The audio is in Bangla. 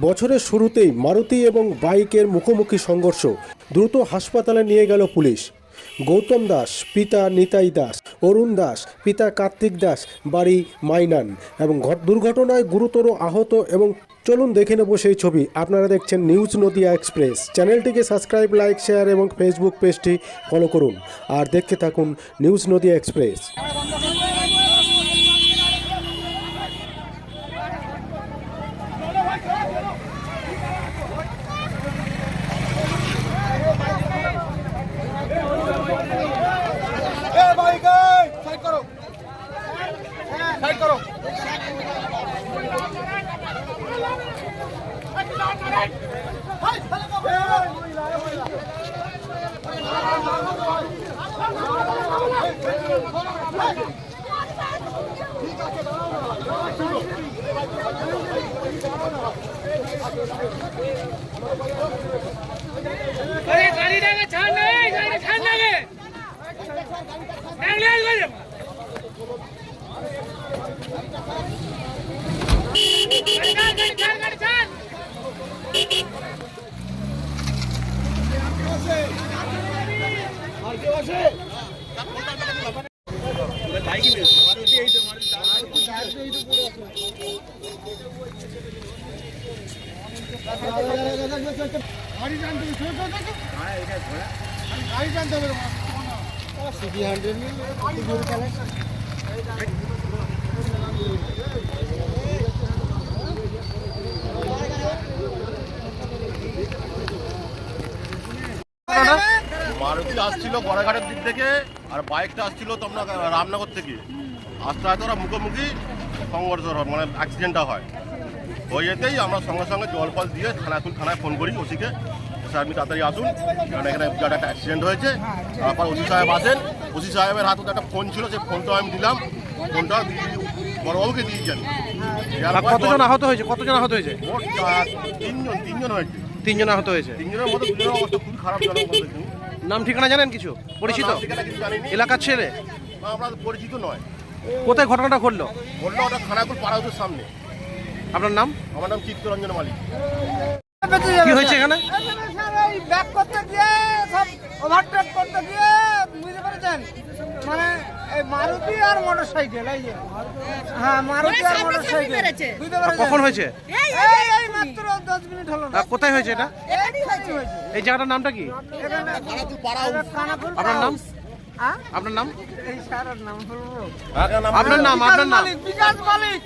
বছরের শুরুতেই মারুতি এবং বাইকের মুখোমুখি সংঘর্ষ, দ্রুত হাসপাতালে নিয়ে গেল পুলিশ। গৌতম দাস পিতা নিতাই দাস, অরুণ দাস পিতা কার্তিক দাস, বাড়ি মাইনান, এবং দুর্ঘটনায় গুরুতর আহত। এবং চলুন দেখে নেব সেই ছবি। আপনারা দেখছেন নিউজ নদিয়া এক্সপ্রেস। চ্যানেলটিকে সাবস্ক্রাইব, লাইক, শেয়ার এবং ফেসবুক পেজটি ফলো করুন আর দেখতে থাকুন নিউজ নদিয়া এক্সপ্রেস। মারুতি আসছিল গড়াঘাটের দিক থেকে আর বাইকটা আসছিল তোমরা রামনগর থেকে। আস্তে আস্তে ওরা মুখোমুখি সংঘর্ষ হয়, মানে অ্যাক্সিডেন্টটা হয়। হয়ে যেতেই আমরা সঙ্গে সঙ্গে জল ফল দিয়ে থানায় ফোন করি ওসিকে, স্যার আপনি তাড়াতাড়ি আসুন, কারণ এখানে বিরাট একটা অ্যাক্সিডেন্ট হয়েছে। তারপর ওসি সাহেব আসেন। ওসি সাহেবের হাতে একটা ফোন ছিল, সেই ফোনটাও আমি দিলাম। ফোনটা বড়বাবুকে দিয়েছেন। কতজন আহত হয়েছে? মোট তিনজন হয়েছে। তিনজন আহত হয়েছে। তিনজনের মধ্যে দুজনের অবস্থা খুবই খারাপ। নাম ঠিকানা জানেন কিছু? পরিচিত এলাকার ছেলে? না, আমরা পরিচিত নয়। কোথায় ঘটনাটা ঘটলো? ওটা খানাকুল পাড়া হাউসের সামনে। আপনার নাম? আমার নাম চিত্তরঞ্জন মালিক। কি হয়েছে এখানে? ব্যাক করতে গিয়ে সব ওভারটেক করতে গিয়ে বুঝতে পেরেছেন, মানে এই মারুতি আর মোটরসাইকেল, এই যে হ্যাঁ মারুতি আর মোটরসাইকেল বুঝতে পেরেছেন। কখন হয়েছে? এই মাত্র 10 মিনিট হলো। কোথায় হয়েছে এটা? এই জায়গাটার নামটা কি? খানাকুল পাড়া হাউস। আপনার নাম? আপনার নাম? এই সারার নাম হলো আপনার নাম? বিকাশ মালিক।